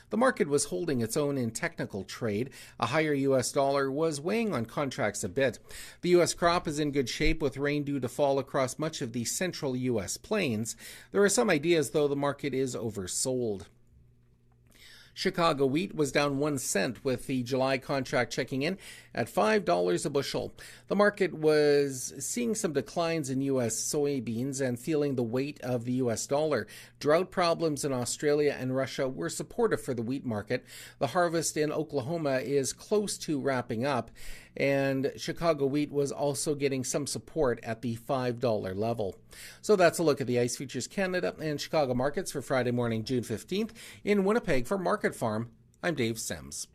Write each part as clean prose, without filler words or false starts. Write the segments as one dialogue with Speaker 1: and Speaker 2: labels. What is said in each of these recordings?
Speaker 1: The market was holding its own in technical trade. A higher U.S. dollar was weighing on contracts a bit. The U.S. crop is in good shape with rain due to fall across much of the central U.S. plains. There are some ideas, though, the market is oversold. Chicago wheat was down 1 cent, with the July contract checking in at $5 a bushel. The market was seeing some declines in U.S. soybeans and feeling the weight of the U.S. dollar. Drought problems in Australia and Russia were supportive for the wheat market. The harvest in Oklahoma is close to wrapping up, and Chicago wheat was also getting some support at the $5 level. So that's a look at the ICE Futures Canada and Chicago markets for Friday morning, June 15th. In Winnipeg for Market Farm, I'm Dave Sims.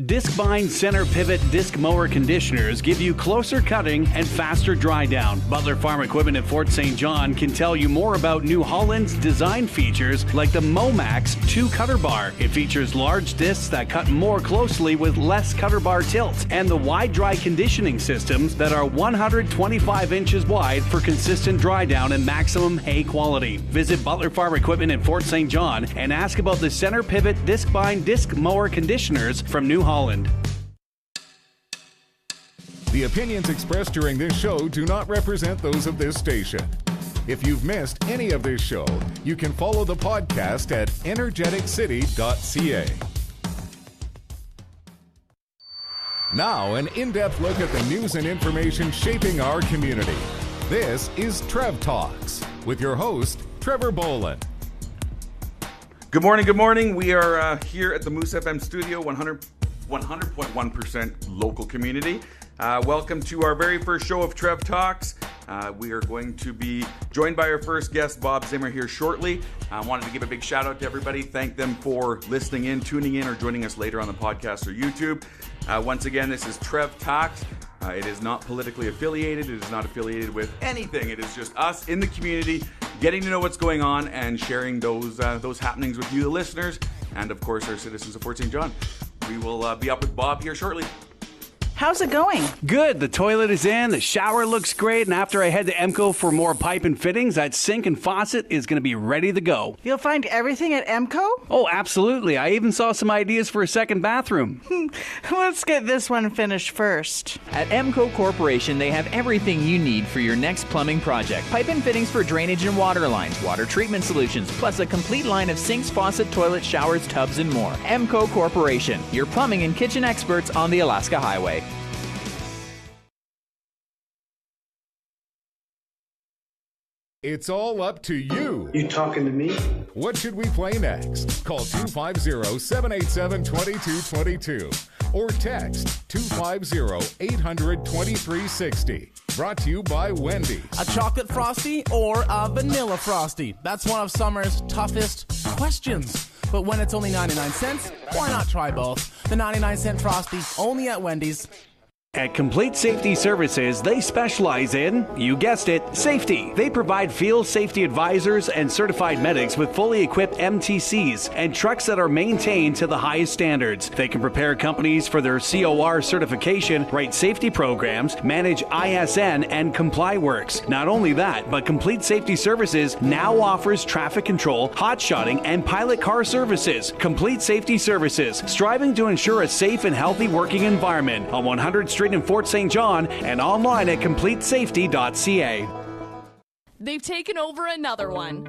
Speaker 2: Disc-bind center pivot disc mower conditioners give you closer cutting and faster dry down. Butler Farm Equipment at Fort St. John can tell you more about New Holland's design features like the Momax 2 cutter bar. It features large discs that cut more closely with less cutter bar tilt, and the wide dry conditioning systems that are 125 inches wide for consistent dry down and maximum hay quality. Visit Butler Farm Equipment in Fort St. John and ask about the center pivot disc-bind disc mower conditioners from New Holland.
Speaker 3: The opinions expressed during this show do not represent those of this station. If you've missed any of this show, you can follow the podcast at energeticcity.ca. Now, an in-depth look at the news and information shaping our community. This is Trev Talks with your host, Trevor Boland.
Speaker 4: Good morning, good morning. We are here at the Moose FM studio, 100.1% local community. Welcome to our very first show of Trev Talks. We are going to be joined by our first guest, Bob Zimmer, here shortly. I wanted to give a big shout out to everybody. Thank them for listening in, tuning in, or joining us later on the podcast or YouTube. Once again, this is Trev Talks. It is not politically affiliated. It is not affiliated with anything. It is just us in the community getting to know what's going on and sharing those happenings with you, the listeners, and of course our citizens of Fort St. John. We will be up with Bob here shortly.
Speaker 5: How's it going?
Speaker 2: Good. The toilet is in. The shower looks great. And after I head to EMCO for more pipe and fittings, that sink and faucet is going to be ready to go.
Speaker 5: You'll find everything at EMCO?
Speaker 2: Oh, absolutely. I even saw some ideas for a second bathroom.
Speaker 5: Let's get this one finished first.
Speaker 6: At EMCO Corporation, they have everything you need for your next plumbing project. Pipe and fittings for drainage and water lines, water treatment solutions, plus a complete line of sinks, faucet, toilet, showers, tubs, and more. EMCO Corporation, your plumbing and kitchen experts on the Alaska Highway.
Speaker 3: It's all up to you.
Speaker 7: You talking to me?
Speaker 3: What should we play next? Call 250-787-2222 or text 250-800-2360. Brought to you by Wendy.
Speaker 8: A chocolate frosty or a vanilla frosty? That's one of summer's toughest questions. But when it's only 99 cents, why not try both? The 99-cent frosty, only at Wendy's.
Speaker 2: At Complete Safety Services, they specialize in, you guessed it, safety. They provide field safety advisors and certified medics with fully equipped MTCs and trucks that are maintained to the highest standards. They can prepare companies for their COR certification, write safety programs, manage ISN and ComplyWorks. Not only that, but Complete Safety Services now offers traffic control, hotshotting, and pilot car services. Complete Safety Services, striving to ensure a safe and healthy working environment on 100th Street in Fort St. John and online at completesafety.ca.
Speaker 9: They've taken over another one.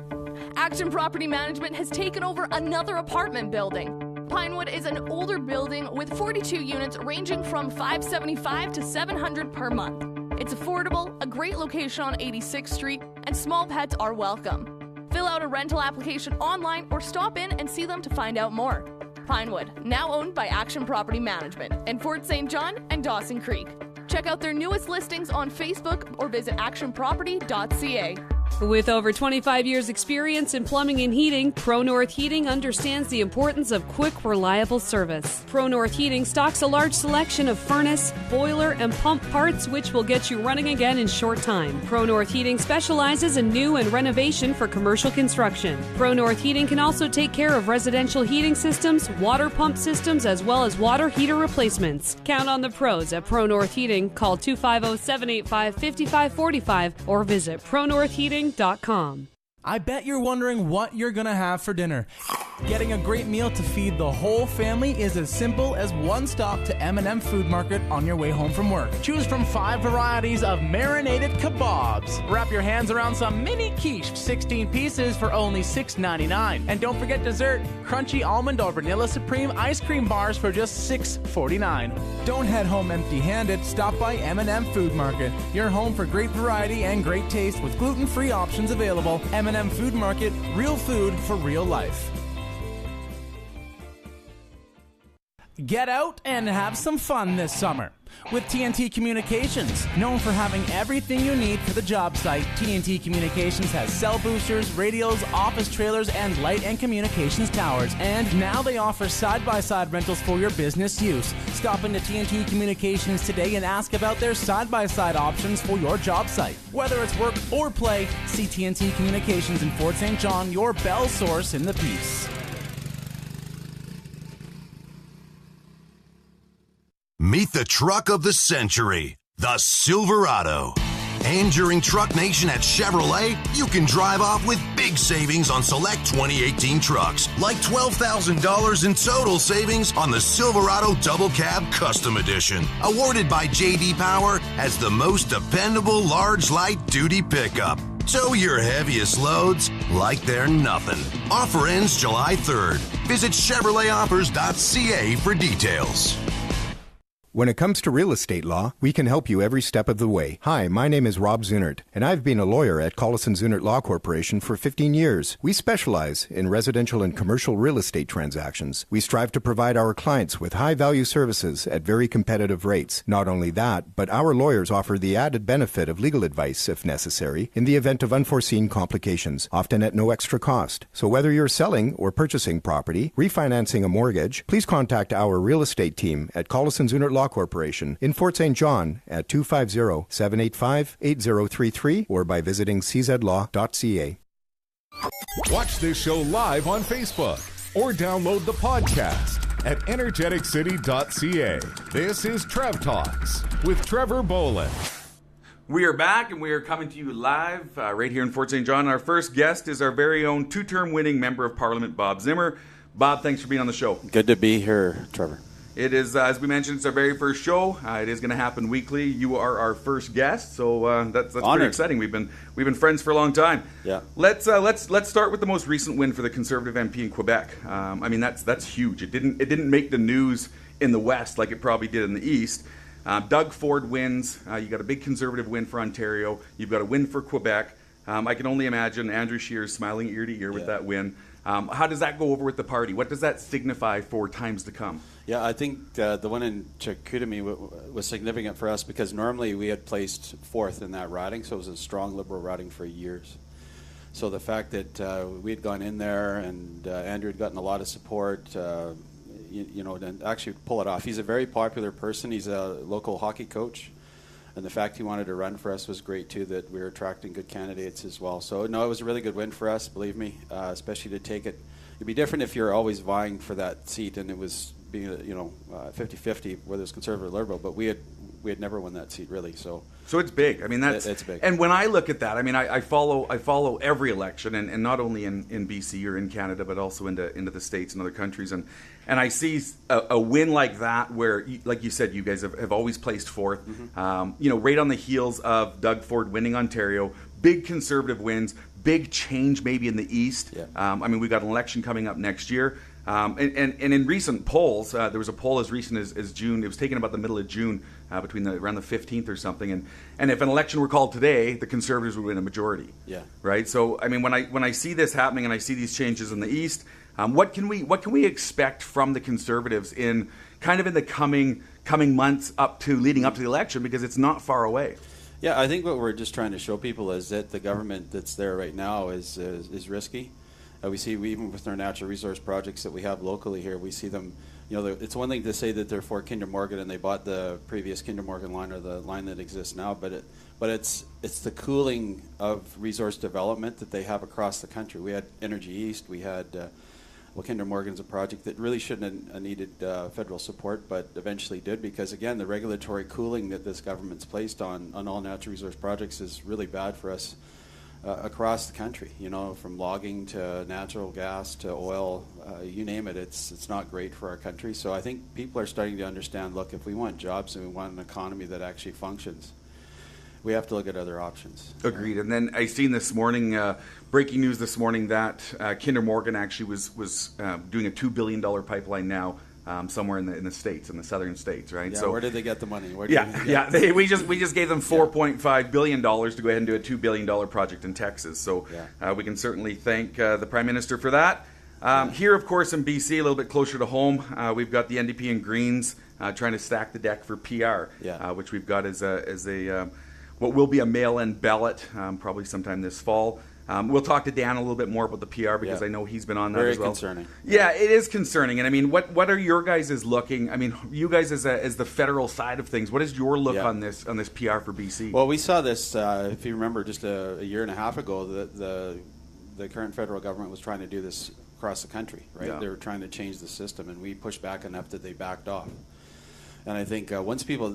Speaker 9: Action Property Management has taken over another apartment building. Pinewood is an older building with 42 units ranging from $575 to $700 per month. It's affordable, a great location on 86th Street, and small pets are welcome. Fill out a rental application online or stop in and see them to find out more. Pinewood, now owned by Action Property Management in Fort St. John and Dawson Creek. Check out their newest listings on Facebook or visit actionproperty.ca.
Speaker 10: With over 25 years' experience in plumbing and heating, Pro North Heating understands the importance of quick, reliable service. Pro North Heating stocks a large selection of furnace, boiler, and pump parts which will get you running again in short time. Pro North Heating specializes in new and renovation for commercial construction. Pro North Heating can also take care of residential heating systems, water pump systems, as well as water heater replacements. Count on the pros at Pro North Heating. Call 250-785-5545 or visit pronorthheating.com.
Speaker 8: I bet you're wondering what you're gonna have for dinner. Getting a great meal to feed the whole family is as simple as one stop to M&M Food Market on your way home from work. Choose from 5 varieties of marinated kebabs. Wrap your hands around some mini quiche, 16 pieces for only $6.99. And don't forget dessert, crunchy almond or vanilla supreme ice cream bars for just $6.49. Don't head home empty-handed. Stop by M&M Food Market. Your home for great variety and great taste with gluten-free options available. M&M Food Market, real food for real life. Get out and have some fun this summer with TNT Communications. Known for having everything you need for the job site, TNT Communications has cell boosters, radios, office trailers, and light and communications towers. And now they offer side-by-side rentals for your business use. Stop into TNT Communications today and ask about their side-by-side options for your job site. Whether it's work or play, see TNT Communications in Fort St. John, your Bell source in the Peace.
Speaker 7: Meet the truck of the century, the Silverado. And during Truck Nation at Chevrolet, you can drive off with big savings on select 2018 trucks, like $12,000 in total savings on the Silverado Double Cab Custom Edition, awarded by J.D. Power as the most dependable large light-duty pickup. Tow your heaviest loads like they're nothing. Offer ends July 3rd. Visit ChevroletOffers.ca for details.
Speaker 11: When it comes to real estate law, we can help you every step of the way. Hi, my name is Rob Zunert, and I've been a lawyer at Collison Zunert Law Corporation for 15 years. We specialize in residential and commercial real estate transactions. We strive to provide our clients with high-value services at very competitive rates. Not only that, but our lawyers offer the added benefit of legal advice, if necessary, in the event of unforeseen complications, often at no extra cost. So whether you're selling or purchasing property, refinancing a mortgage, please contact our real estate team at Collison Zunert Law Corporation in Fort St. John at 250-785-8033 or by visiting czlaw.ca.
Speaker 3: Watch this show live on Facebook or download the podcast at energeticcity.ca. This is Trev Talks with Trevor Bolin.
Speaker 4: We are back, and we are coming to you live right here in Fort St. John. Our first guest is our very own two-term winning Member of Parliament, Bob Zimmer. Bob, thanks for being on the show.
Speaker 12: Good to be here, Trevor.
Speaker 4: It is, as we mentioned, it's our very first show. It is going to happen weekly. You are our first guest, so that's pretty exciting. We've been friends for a long time.
Speaker 12: Yeah.
Speaker 4: Let's start with the most recent win for the Conservative MP in Quebec. I mean, that's huge. It didn't make the news in the West like it probably did in the East. Doug Ford wins. You got a big Conservative win for Ontario. You've got a win for Quebec. I can only imagine Andrew Scheer's smiling ear to ear with that win. How does that go over with the party? What does that signify for times to come?
Speaker 12: Yeah, I think the one in Chicoutimi was significant for us because normally we had placed fourth in that riding, so it was a strong Liberal riding for years. So the fact that we had gone in there and Andrew had gotten a lot of support, and actually pull it off. He's a very popular person. He's a local hockey coach. And the fact he wanted to run for us was great, too, that we were attracting good candidates as well. So, no, it was a really good win for us, believe me, especially to take it. It'd be different if you're always vying for that seat and it was being, 50-50, whether it's Conservative or Liberal. But we had never won that seat, really. So
Speaker 4: it's big. I mean, it's big. And when I look at that, I mean, I follow every election, and not only in BC or in Canada, but also into the States and other countries. And I see a win like that where, like you said, you guys have always placed fourth, right on the heels of Doug Ford winning Ontario, big Conservative wins, big change maybe in the East.
Speaker 12: Yeah.
Speaker 4: I mean, we've got an election coming up next year. And in recent polls, there was a poll as recent as June. It was taken about the middle of June, around the 15th or something. And if an election were called today, the Conservatives would win a majority.
Speaker 12: Yeah.
Speaker 4: Right. So I mean, when I see this happening and I see these changes in the East, what can we expect from the Conservatives in the coming months leading up to the election, because it's not far away?
Speaker 12: Yeah, I think what we're just trying to show people is that the government that's there right now is risky. We see, even with our natural resource projects that we have locally here, we see them, it's one thing to say that they're for Kinder Morgan and they bought the previous Kinder Morgan line or the line that exists now, but it's the cooling of resource development that they have across the country. We had Energy East, we had, Kinder Morgan's a project that really shouldn't have needed federal support, but eventually did, because again, the regulatory cooling that this government's placed on all natural resource projects is really bad for us. across the country, from logging to natural gas to oil, you name it, it's not great for our country. So I think people are starting to understand, look, if we want jobs and we want an economy that actually functions, we have to look at other options.
Speaker 4: Agreed. And then I seen this morning, breaking news this morning, that Kinder Morgan actually was doing a $2 billion pipeline now. Somewhere in the states, in the southern states, right?
Speaker 12: Yeah,
Speaker 4: so
Speaker 12: where did they get the money?
Speaker 4: We just gave them $4.5 billion to go ahead and do a $2 billion project in Texas. So we can certainly thank the Prime Minister for that. Here, of course, in BC, a little bit closer to home, we've got the NDP and Greens trying to stack the deck for PR, which we've got as a what will be a mail-in ballot, probably sometime this fall. We'll talk to Dan a little bit more about the PR because I know he's been on that as well.
Speaker 12: Very concerning.
Speaker 4: Yeah, it is concerning. And I mean, what are your guys' looking? I mean, you guys as the federal side of things, what is your look on this PR for BC?
Speaker 12: Well, we saw this, if you remember, just a year and a half ago, the current federal government was trying to do this across the country, right?
Speaker 4: Yeah.
Speaker 12: They were trying to change the system, and we pushed back enough that they backed off. And I think once people,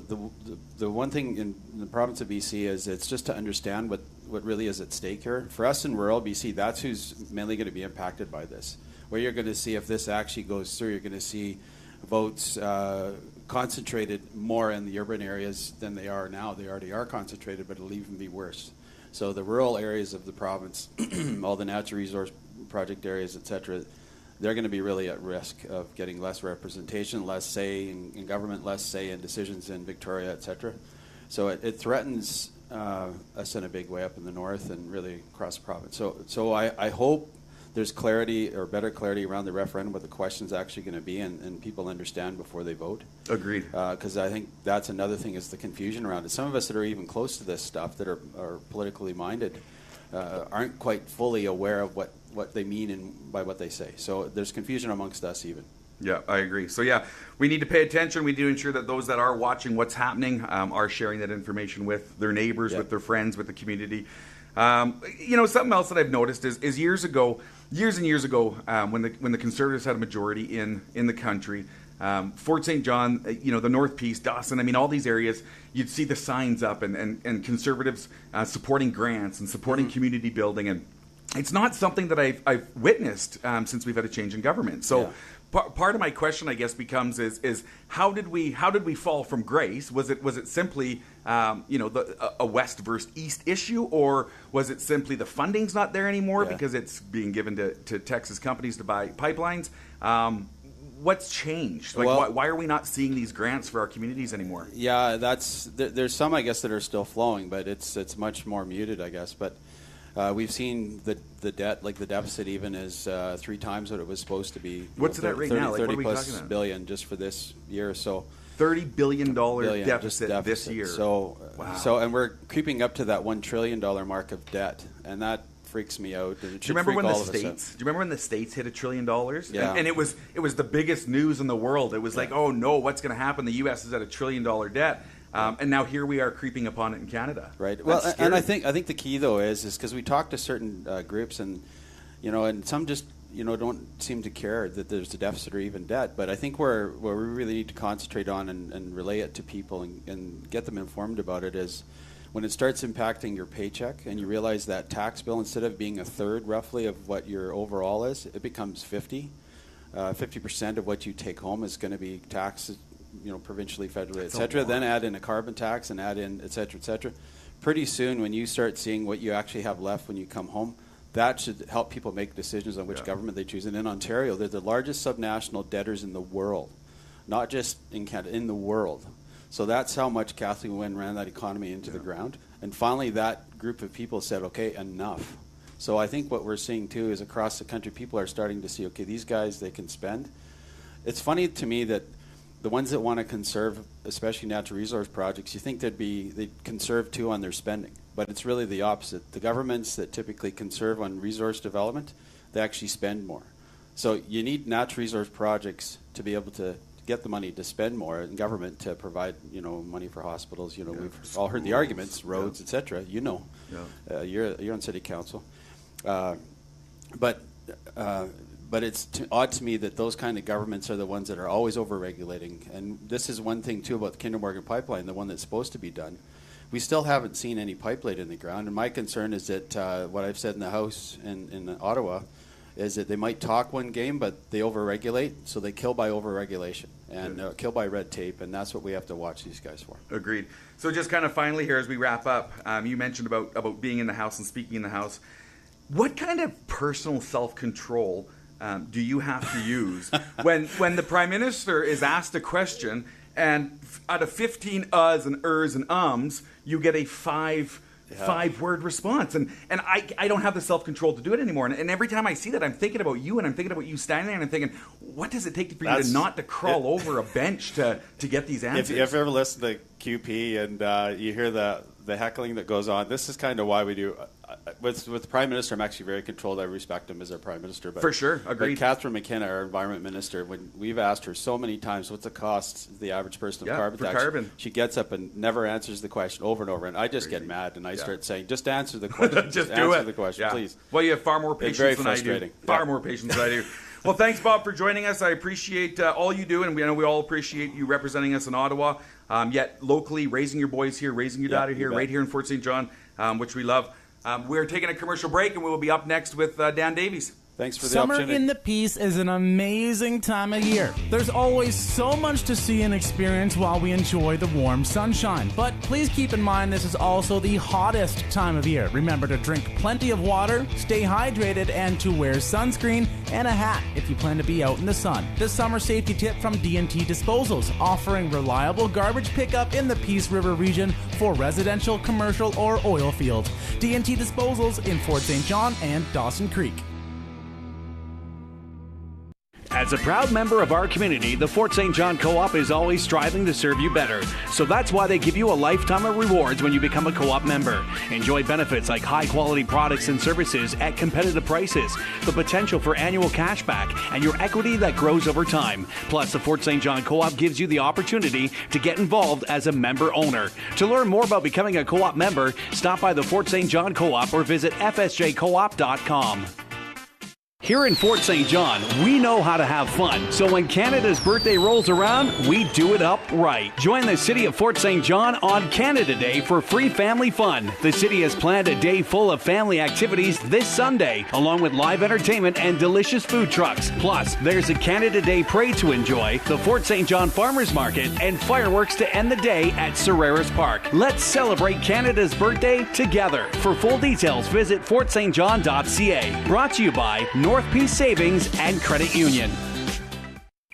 Speaker 12: the one thing in the province of BC is it's just to understand what really is at stake here. For us in rural BC, that's who's mainly going to be impacted by this. Where you're going to see, if this actually goes through, you're going to see votes concentrated more in the urban areas than they are now. They already are concentrated, but it'll even be worse. So the rural areas of the province, all the natural resource project areas, et cetera, they're going to be really at risk of getting less representation, less say in government, less say in decisions in Victoria, et cetera. So it threatens us in a big way up in the north and really across the province. So I hope there's clarity or better clarity around the referendum, what the question's actually going to be, and people understand before they vote.
Speaker 4: Agreed.
Speaker 12: Because I think that's another thing is the confusion around it. Some of us that are even close to this stuff, that are politically minded, aren't quite fully aware of what they mean by what they say. So there's confusion amongst us even.
Speaker 4: Yeah, I agree. So yeah, we need to pay attention. We do ensure that those that are watching what's happening are sharing that information with their neighbors, with their friends, with the community. Something else that I've noticed is years and years ago, when the Conservatives had a majority in the country, Fort St. John, the North Peace, Dawson, I mean, all these areas, you'd see the signs up and Conservatives supporting grants and supporting community building, and it's not something that I've witnessed since we've had a change in government. So part of my question, I guess, becomes is how did we fall from grace? Was it simply a West versus East issue, or was it simply the funding's not there anymore because it's being given to Texas companies to buy pipelines? What's changed? Why are we not seeing these grants for our communities anymore?
Speaker 12: Yeah, there's some, I guess, that are still flowing, but it's much more muted, I guess. But we've seen the debt, like the deficit, even is 3 times what it was supposed to be.
Speaker 4: What's that right now? Like, what are we talking about?
Speaker 12: Billion just for this year. So
Speaker 4: $30 billion deficit this year.
Speaker 12: So,
Speaker 4: wow.
Speaker 12: And we're creeping up to that $1 trillion mark of debt, and that freaks me out.
Speaker 4: Do you remember when the States hit $1 trillion?
Speaker 12: Yeah.
Speaker 4: And it was the biggest news in the world. It was like, oh no, what's going to happen? The U.S. is at $1 trillion debt. And now here we are creeping upon it in Canada.
Speaker 12: Right. Well, and I think the key though is because we talk to certain groups, and and some just don't seem to care that there's a deficit or even debt. But I think where we really need to concentrate on and relay it to people and get them informed about it is when it starts impacting your paycheck, and you realize that tax bill, instead of being a third roughly of what your overall is, it becomes 50%. 50% of what you take home is going to be taxed, provincially, federally, et cetera. Then add in a carbon tax and add in, et cetera, et cetera. Pretty soon, when you start seeing what you actually have left when you come home, that should help people make decisions on which government they choose. And in Ontario, they're the largest subnational debtors in the world, not just in Canada, in the world. So that's how much Kathleen Wynne ran that economy into the ground. And finally, that group of people said, okay, enough. So I think what we're seeing, too, is across the country, people are starting to see, okay, these guys, they can spend. It's funny to me that the ones that want to conserve, especially natural resource projects, you think they'd conserve, too, on their spending. But it's really the opposite. The governments that typically conserve on resource development, they actually spend more. So you need natural resource projects to be able to get the money to spend more, and government to provide, money for hospitals. We've all heard the arguments, roads, et cetera. You're on city council, but it's odd to me that those kind of governments are the ones that are always over-regulating. And this is one thing too about the Kinder Morgan pipeline, the one that's supposed to be done. we still haven't seen any pipe laid in the ground. And my concern is that what I've said in the House in Ottawa is that they might talk one game, but they overregulate, so they kill by overregulation and kill by red tape, and that's what we have to watch these guys for.
Speaker 4: Agreed. So just kind of finally here as we wrap up, you mentioned about being in the House and speaking in the House. What kind of personal self-control do you have to use when the Prime Minister is asked a question and out of 15 uhs and ers and ums, you get a five-word response. And I don't have the self-control to do it anymore. And every time I see that, I'm thinking about you, and I'm thinking about you standing there, and I'm thinking, what does it take for you to not to crawl over a bench to get these answers?
Speaker 12: If you ever listen to QP and you hear the heckling that goes on, this is kind of why we do. With the Prime Minister, I'm actually very controlled. I respect him as our Prime Minister. But,
Speaker 4: for sure, agreed.
Speaker 12: But Catherine McKenna, our Environment Minister, when we've asked her so many times, what's the cost the average person of carbon tax? She gets up and never answers the question over and over. And I just get mad and I start saying, just answer the question.
Speaker 4: just do
Speaker 12: answer
Speaker 4: it.
Speaker 12: the question, please.
Speaker 4: Well, you have far more patience than I do. Far more patience than I do. Well, thanks, Bob, for joining us. I appreciate all you do, and I know we all appreciate you representing us in Ottawa, yet locally, raising your boys here, raising your daughter here, right here in Fort St. John, which we love. We're taking a commercial break, and we will be up next with Dan Davies.
Speaker 12: Thanks for the
Speaker 8: Summer
Speaker 12: opportunity.
Speaker 8: in the Peace is an amazing time of year. There's always so much to see and experience while we enjoy the warm sunshine. But please keep in mind this is also the hottest time of year. Remember to drink plenty of water, stay hydrated, and to wear sunscreen and a hat if you plan to be out in the sun. This summer safety tip from D&T Disposals, offering reliable garbage pickup in the Peace River region for residential, commercial, or oil fields. D&T Disposals in Fort St. John and Dawson Creek.
Speaker 2: As a proud member of our community, the Fort St. John Co-op is always striving to serve you better. So that's why they give you a lifetime of rewards when you become a co-op member. Enjoy benefits like high-quality products and services at competitive prices, the potential for annual cashback, and your equity that grows over time. Plus, the Fort St. John Co-op gives you the opportunity to get involved as a member owner. To learn more about becoming a co-op member, stop by the Fort St. John Co-op or visit fsjcoop.com. Here in Fort St. John, we know how to have fun. So when Canada's birthday rolls around, we do it up right. Join the City of Fort St. John on Canada Day for free family fun. The city has planned a day full of family activities this Sunday, along with live entertainment and delicious food trucks. Plus, there's a Canada Day parade to enjoy, the Fort St. John Farmers Market, and fireworks to end the day at Serreras Park. Let's celebrate Canada's birthday together. For full details, visit fortstjohn.ca. Brought to you by North Peace Savings and Credit Union.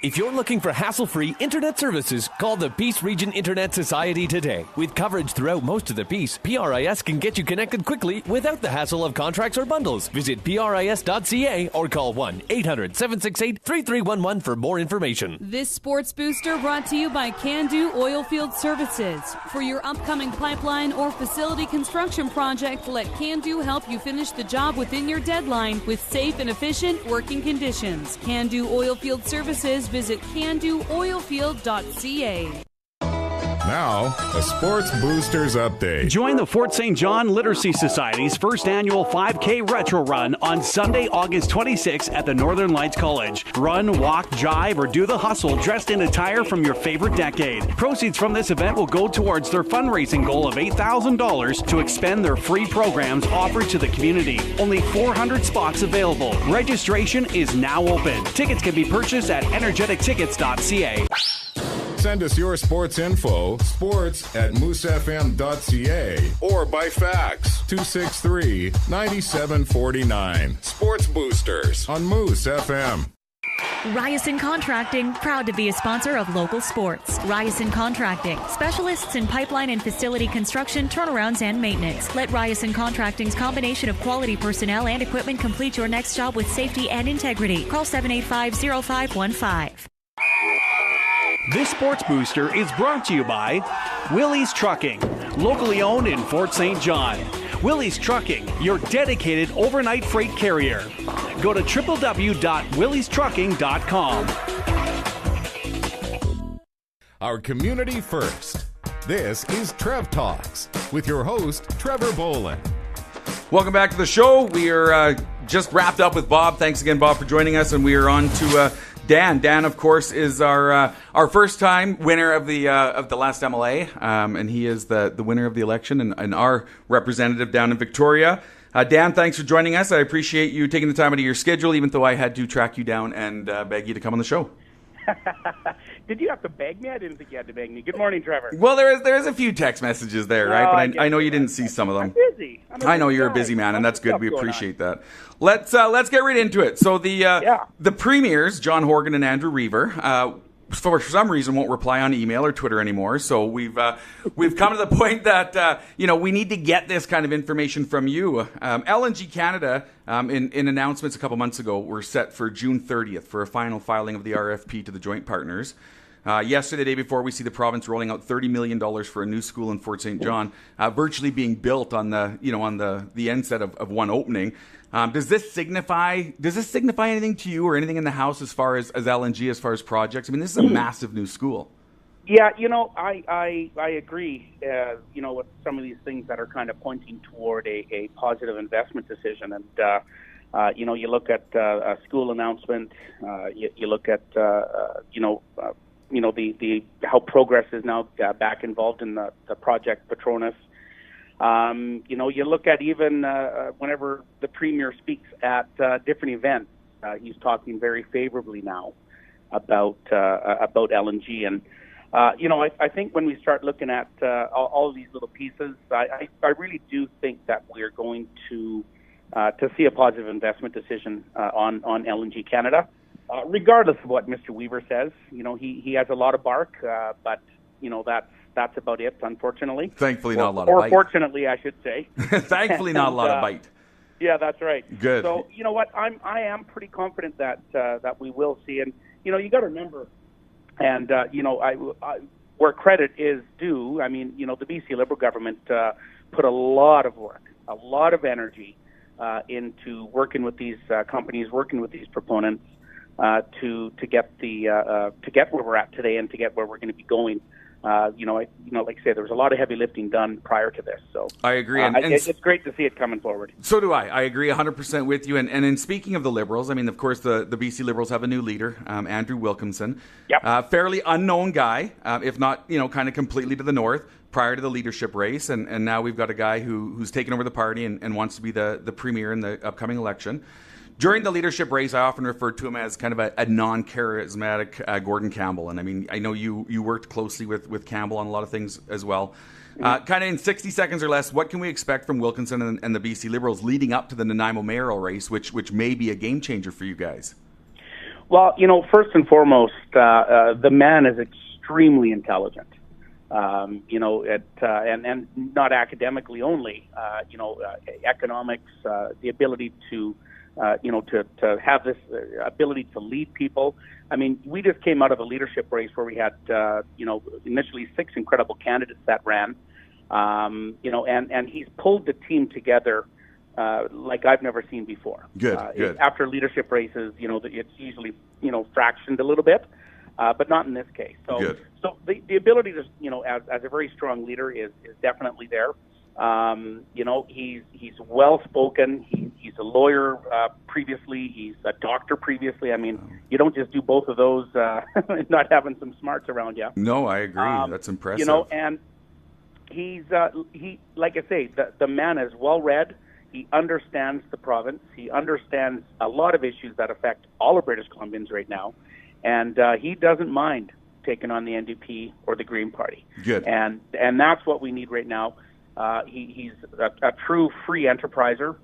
Speaker 13: If you're looking for hassle-free internet services, call the Peace Region Internet Society today. With coverage throughout most of the Peace, PRIS can get you connected quickly without the hassle of contracts or bundles. Visit PRIS.ca or call 1-800-768-3311 for more information.
Speaker 10: This Sports Booster brought to you by Can-Do Oilfield Services. For your upcoming pipeline or facility construction project, let Can-Do help you finish the job within your deadline with safe and efficient working conditions. Can-Do Oilfield Services. Visit candooilfield.ca.
Speaker 3: Now, a Sports Boosters update.
Speaker 2: Join the Fort St. John Literacy Society's first annual 5K Retro Run on Sunday, August 26th at the Northern Lights College. Run, walk, jive, or do the hustle dressed in attire from your favorite decade. Proceeds from this event will go towards their fundraising goal of $8,000 to expend their free programs offered to the community. Only 400 spots available. Registration is now open. Tickets can be purchased at energetictickets.ca.
Speaker 3: Send us your sports info, sports@moosefm.ca, or by fax, 263-9749. Sports Boosters on Moose FM.
Speaker 14: Ryerson Contracting, proud to be a sponsor of local sports. Ryerson Contracting, specialists in pipeline and facility construction, turnarounds, and maintenance. Let Ryerson Contracting's combination of quality personnel and equipment complete your next job with safety and integrity. Call 785-0515.
Speaker 2: This Sports Booster is brought to you by Willie's Trucking, locally owned in Fort St. John. Willie's Trucking, your dedicated overnight freight carrier. Go to www.williestrucking.com.
Speaker 3: Our community first. This is Trev Talks with your host, Trevor Boland.
Speaker 4: Welcome back to the show. We are just wrapped up with Bob. Thanks again, Bob, for joining us. And we are on to Dan, of course, is our first-time winner of the last MLA, and he is the winner of the election and our representative down in Victoria. Dan, thanks for joining us. I appreciate you taking the time out of your schedule, even though I had to track you down and beg you to come on the show.
Speaker 15: Did you have to beg me? I didn't think you had to beg me. Good morning, Trevor.
Speaker 4: Well, there is a few text messages there, right? But I know you didn't see some of them.
Speaker 15: I'm busy.
Speaker 4: I know you're a busy man, and that's good. We appreciate that. Let's get right into it. So the premiers, John Horgan and Andrew Reaver, for some reason won't reply on email or Twitter anymore. So we've come to the point that we need to get this kind of information from you. LNG Canada, in announcements a couple months ago, were set for June 30th for a final filing of the RFP to the joint partners. Yesterday, the day before, we see the province rolling out $30 million for a new school in Fort St. John, virtually being built on the end set of one opening. Does this signify anything to you or anything in the House as far as LNG, as far as projects? I mean, this is a massive new school.
Speaker 15: Yeah, I agree. With some of these things that are kind of pointing toward a positive investment decision, and you look at a school announcement, you look at the how Progress is now back involved in the project Patronus. You look at even whenever the Premier speaks at different events, he's talking very favorably now about LNG. And, I think when we start looking at all of these little pieces, I really do think that we're going to see a positive investment decision on LNG Canada, regardless of what Mr. Weaver says. He has a lot of bark, but, that's about it, unfortunately.
Speaker 4: Thankfully, not a lot of bite.
Speaker 15: Or fortunately, I should say.
Speaker 4: Thankfully, not a lot of bite.
Speaker 15: Yeah, that's right.
Speaker 4: Good.
Speaker 15: So, you know what? I am pretty confident that we will see. And, you got to remember, and, where credit is due, I mean, the BC Liberal government put a lot of work, a lot of energy into working with these companies, working with these proponents to get where we're at today and to get where we're going to be going. Like I say, there was a lot of heavy lifting done prior to this. So
Speaker 4: I agree. And
Speaker 15: it's great to see it coming forward.
Speaker 4: So do I. I agree 100% with you. And in speaking of the Liberals, I mean, of course, the BC Liberals have a new leader, Andrew Wilkinson.
Speaker 15: Yep.
Speaker 4: Fairly unknown guy, if not, kind of completely to the north prior to the leadership race. And now we've got a guy who's taken over the party and wants to be the premier in the upcoming election. During the leadership race, I often referred to him as kind of a non-charismatic Gordon Campbell. And I mean, I know you worked closely with Campbell on a lot of things as well. Kind of in 60 seconds or less, what can we expect from Wilkinson and the BC Liberals leading up to the Nanaimo mayoral race, which may be a game changer for you guys?
Speaker 15: Well, first and foremost, the man is extremely intelligent. And not academically only, economics, the ability to have this ability to lead people. I mean, we just came out of a leadership race where we had, initially 6 incredible candidates that ran, and he's pulled the team together like I've never seen before.
Speaker 4: Good.
Speaker 15: After leadership races, it's usually, fractioned a little bit, but not in this case. So the ability to, as a very strong leader is definitely there. He's well spoken. He's a lawyer previously. He's a doctor previously. I mean, you don't just do both of those not having some smarts around you.
Speaker 4: No, I agree. That's impressive.
Speaker 15: And he's like I say, the man is well read. He understands the province. He understands a lot of issues that affect all of British Columbians right now, and he doesn't mind taking on the NDP or the Green Party.
Speaker 4: Good.
Speaker 15: And that's what we need right now. He's a true free enterpriser.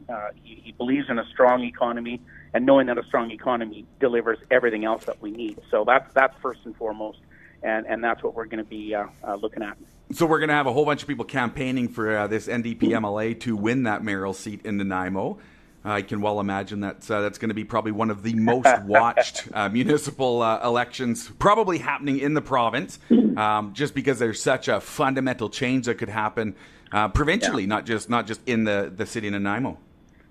Speaker 15: He believes in a strong economy, and knowing that a strong economy delivers everything else that we need. So that's first and foremost, and that's what we're going to be looking at.
Speaker 4: So we're going to have a whole bunch of people campaigning for this NDP MLA to win that mayoral seat in Nanaimo. I can well imagine that's going to be probably one of the most watched municipal elections probably happening in the province, just because there's such a fundamental change that could happen provincially, not just in the city of Nanaimo.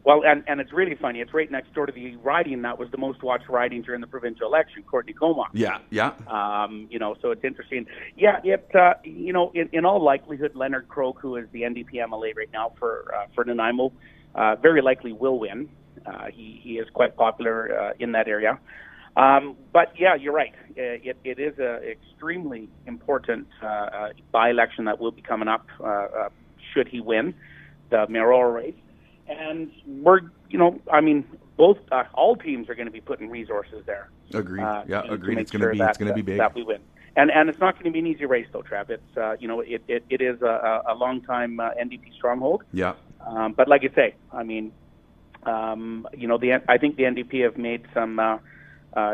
Speaker 15: Well, and it's really funny. It's right next door to the riding that was the most watched riding during the provincial election, Courtney Comox.
Speaker 4: Yeah.
Speaker 15: So it's interesting. Yeah, in all likelihood, Leonard Krogh, who is the NDP MLA right now for Nanaimo, very likely will win. He is quite popular in that area. But yeah, you're right. It is an extremely important by-election that will be coming up should he win the mayoral race. And we're, all teams are going to be putting resources there.
Speaker 4: Agreed. Agreed.
Speaker 15: It's going to be big. That we win. And it's not going to be an easy race, though, Trev. It's it is a long time NDP stronghold.
Speaker 4: Yeah.
Speaker 15: But like I say, I think the NDP have made some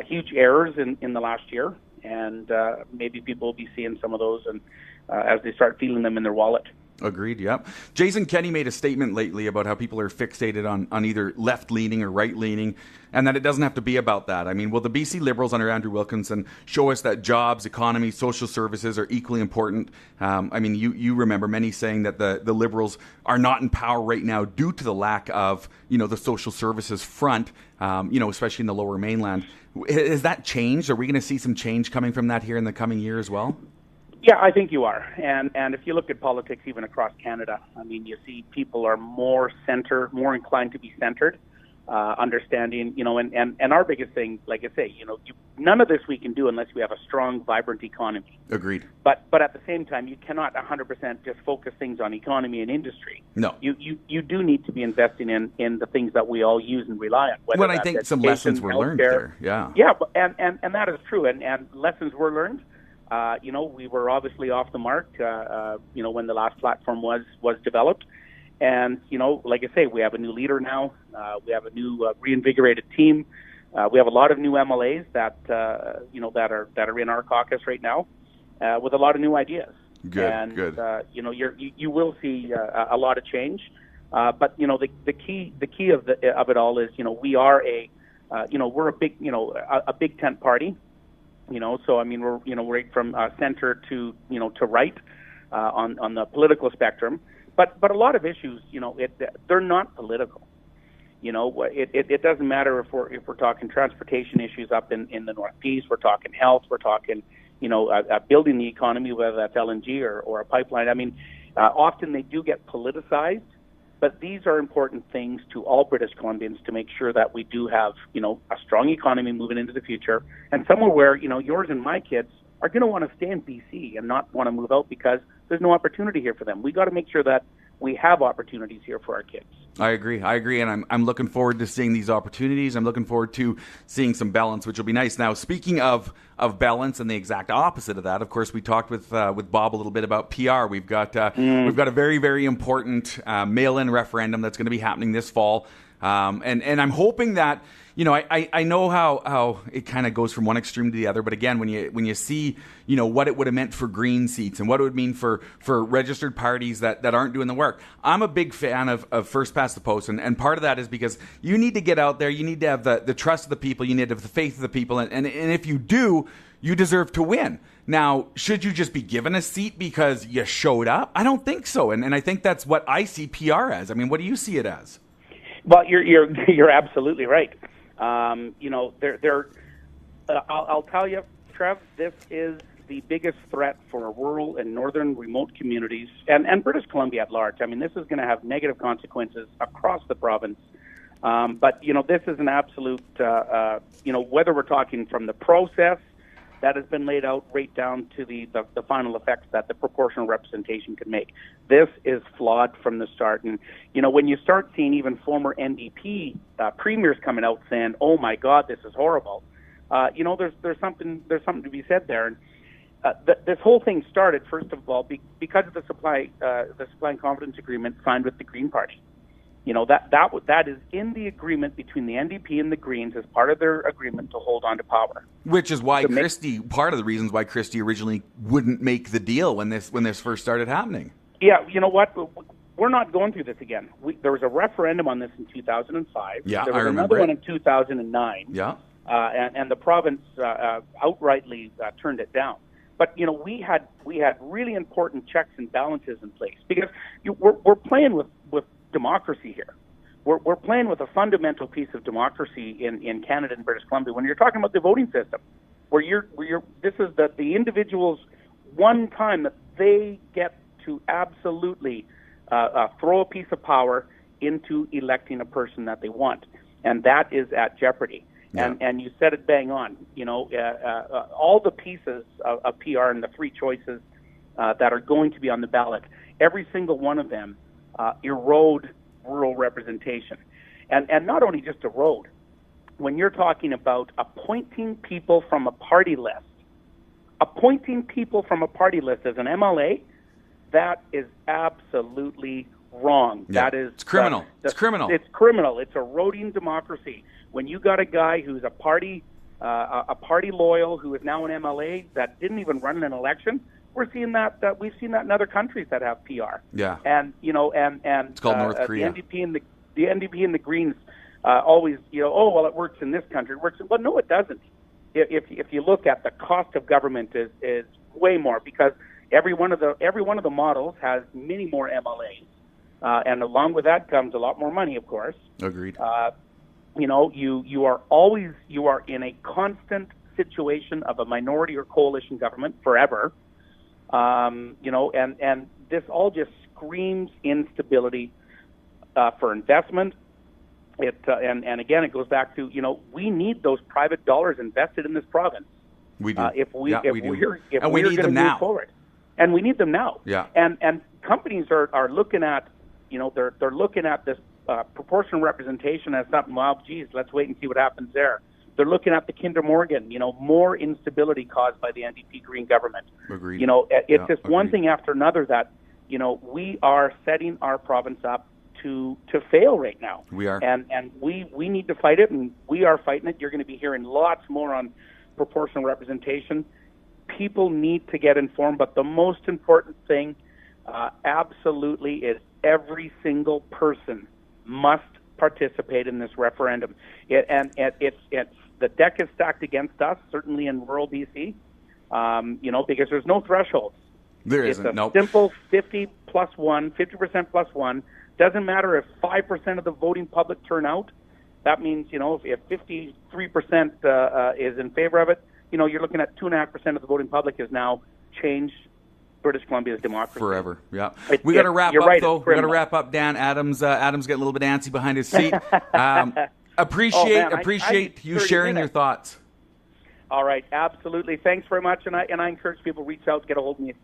Speaker 15: huge errors in the last year, and maybe people will be seeing some of those, and as they start feeling them in their wallet.
Speaker 4: Agreed, yeah. Jason Kenney made a statement lately about how people are fixated on either left-leaning or right-leaning, and that it doesn't have to be about that. I mean, will the BC Liberals under Andrew Wilkinson show us that jobs, economy, social services are equally important? You remember many saying that the Liberals are not in power right now due to the lack of, the social services front, especially in the Lower Mainland. Has that changed? Are we going to see some change coming from that here in the coming year as well?
Speaker 15: Yeah, I think you are. And if you look at politics even across Canada, you see people are more inclined to be centered, understanding, and our biggest thing, like I say, none of this we can do unless we have a strong, vibrant economy.
Speaker 4: Agreed.
Speaker 15: But at the same time, you cannot 100% just focus things on economy and industry.
Speaker 4: No.
Speaker 15: You do need to be investing in the things that we all use and rely on.
Speaker 4: Well, I think some lessons were learned there. Yeah.
Speaker 15: Yeah, and that is true. And lessons were learned. We were obviously off the mark, when the last platform was developed. And, like I say, we have a new leader now. We have a new reinvigorated team. We have a lot of new MLAs that are in our caucus right now with a lot of new ideas.
Speaker 4: Good.
Speaker 15: You will see a lot of change. But, the key of it all is, we are we're a big tent party. We're right from center to right on the political spectrum, but a lot of issues, they're not political. It doesn't matter if we're talking transportation issues up in the Northeast, we're talking health, we're talking building the economy, whether that's LNG or a pipeline. Often they do get politicized. But these are important things to all British Columbians to make sure that we do have, a strong economy moving into the future, and somewhere where, yours and my kids are going to want to stay in BC and not want to move out because there's no opportunity here for them. We got to make sure that we have opportunities here for our kids.
Speaker 4: I agree, and I'm looking forward to seeing these opportunities. I'm looking forward to seeing some balance, which will be nice. Now, speaking of balance and the exact opposite of that, of course, we talked with Bob a little bit about PR. We've got a very, very important mail-in referendum that's going to be happening this fall, and I'm hoping that. I know how it kind of goes from one extreme to the other, but again, when you see, what it would have meant for Green seats and what it would mean for registered parties that aren't doing the work. I'm a big fan of first past the post, and part of that is because you need to get out there, you need to have the trust of the people, you need to have the faith of the people, and if you do, you deserve to win. Now, should you just be given a seat because you showed up? I don't think so, and I think that's what I see PR as. What do you see it as?
Speaker 15: Well, you're absolutely right. I'll tell you, Trev, this is the biggest threat for rural and northern remote communities and British Columbia at large. This is going to have negative consequences across the province. But this is an absolute, whether we're talking from the process that has been laid out right down to the final effects that the proportional representation can make. This is flawed from the start. And, when you start seeing even former NDP premiers coming out saying, oh, my God, this is horrible, there's something to be said there. And this whole thing started, first of all, because of the supply and confidence agreement signed with the Green Party. That is in the agreement between the NDP and the Greens as part of their agreement to hold on to power.
Speaker 4: Which is why part of the reasons why Christie originally wouldn't make the deal when this first started happening.
Speaker 15: Yeah, you know what? We're not going through this again. There was a referendum on this in 2005.
Speaker 4: Yeah,
Speaker 15: there was
Speaker 4: I remember
Speaker 15: another one in 2009.
Speaker 4: Yeah.
Speaker 15: And the province outrightly turned it down. But we had really important checks and balances in place because we're playing with democracy here. We're playing with a fundamental piece of democracy in Canada and British Columbia. When you're talking about the voting system, this is the individuals one time that they get to absolutely throw a piece of power into electing a person that they want, and that is at jeopardy. And you said it bang on. All the pieces of PR and the three choices that are going to be on the ballot, every single one of them erode rural representation. And not only just erode, when you're talking about appointing people from a party list as an MLA, that is absolutely wrong.
Speaker 4: Yeah.
Speaker 15: That is
Speaker 4: it's criminal. It's criminal.
Speaker 15: It's criminal. It's eroding democracy. When you got a guy who's a party loyal, who is now an MLA that didn't even run in an election, we're seeing that. We've seen that in other countries that have PR.
Speaker 4: Yeah.
Speaker 15: And it's
Speaker 4: called North Korea.
Speaker 15: The NDP and the Greens always, it works in this country. It works. Well, no, it doesn't. If you look at the cost of government is way more, because every one of the models has many more MLAs, and along with that comes a lot more money, of course.
Speaker 4: Agreed.
Speaker 15: You are in a constant situation of a minority or coalition government forever. And this all just screams instability for investment. And again, it goes back to, we need those private dollars invested in this province.
Speaker 4: We do.
Speaker 15: If we're
Speaker 4: going to move
Speaker 15: forward, and we need them now.
Speaker 4: Yeah.
Speaker 15: And companies are looking at, they're looking at this proportional representation as something. Well, geez, let's wait and see what happens there. They're looking at the Kinder Morgan, more instability caused by the NDP Green government.
Speaker 4: Agreed.
Speaker 15: It's just one thing after another that, we are setting our province up to fail right now.
Speaker 4: We are.
Speaker 15: And we need to fight it, and we are fighting it. You're going to be hearing lots more on proportional representation. People need to get informed, but the most important thing absolutely is every single person must participate in this referendum. The deck is stacked against us, certainly in rural BC, because there's no thresholds.
Speaker 4: There isn't.
Speaker 15: It's a simple 50% plus one. Doesn't matter if 5% of the voting public turn out. That means, if 53% is in favor of it, you're looking at 2.5% of the voting public has now changed British Columbia's democracy.
Speaker 4: Forever, yeah. We got to wrap up, though. We got to wrap up, Dan. Adam's getting a little bit antsy behind his seat. Appreciate you sharing your thoughts.
Speaker 15: All right, absolutely. Thanks very much, and I encourage people to reach out, get a hold of me if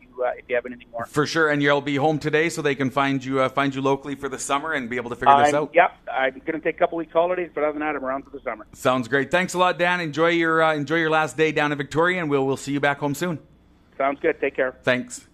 Speaker 15: you have anything more.
Speaker 4: For sure, and you'll be home today, so they can find you locally for the summer and be able to figure this out.
Speaker 15: Yep, I'm going to take a couple weeks holidays, but other than that, I'm around for the summer.
Speaker 4: Sounds great. Thanks a lot, Dan. Enjoy your last day down in Victoria, and we'll see you back home soon.
Speaker 15: Sounds good. Take care.
Speaker 4: Thanks.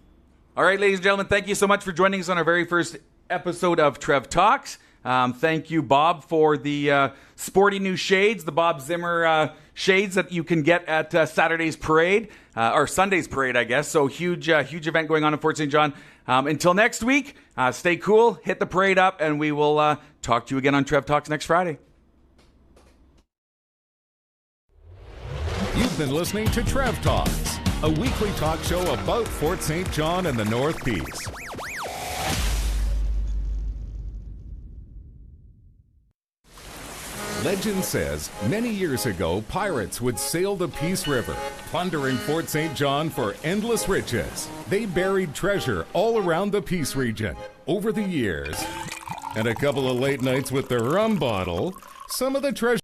Speaker 4: All right, ladies and gentlemen, thank you so much for joining us on our very first episode of Trev Talks. Thank you, Bob, for the sporty new shades, the Bob Zimmer shades that you can get at Saturday's parade, or Sunday's parade, I guess. So huge event going on in Fort St. John. Until next week, stay cool, hit the parade up, and we will talk to you again on Trev Talks next Friday.
Speaker 3: You've been listening to Trev Talks, a weekly talk show about Fort St. John and the North Peace. Legend says many years ago, pirates would sail the Peace River, plundering Fort St. John for endless riches. They buried treasure all around the Peace region. Over the years, and a couple of late nights with the rum bottle, some of the treasure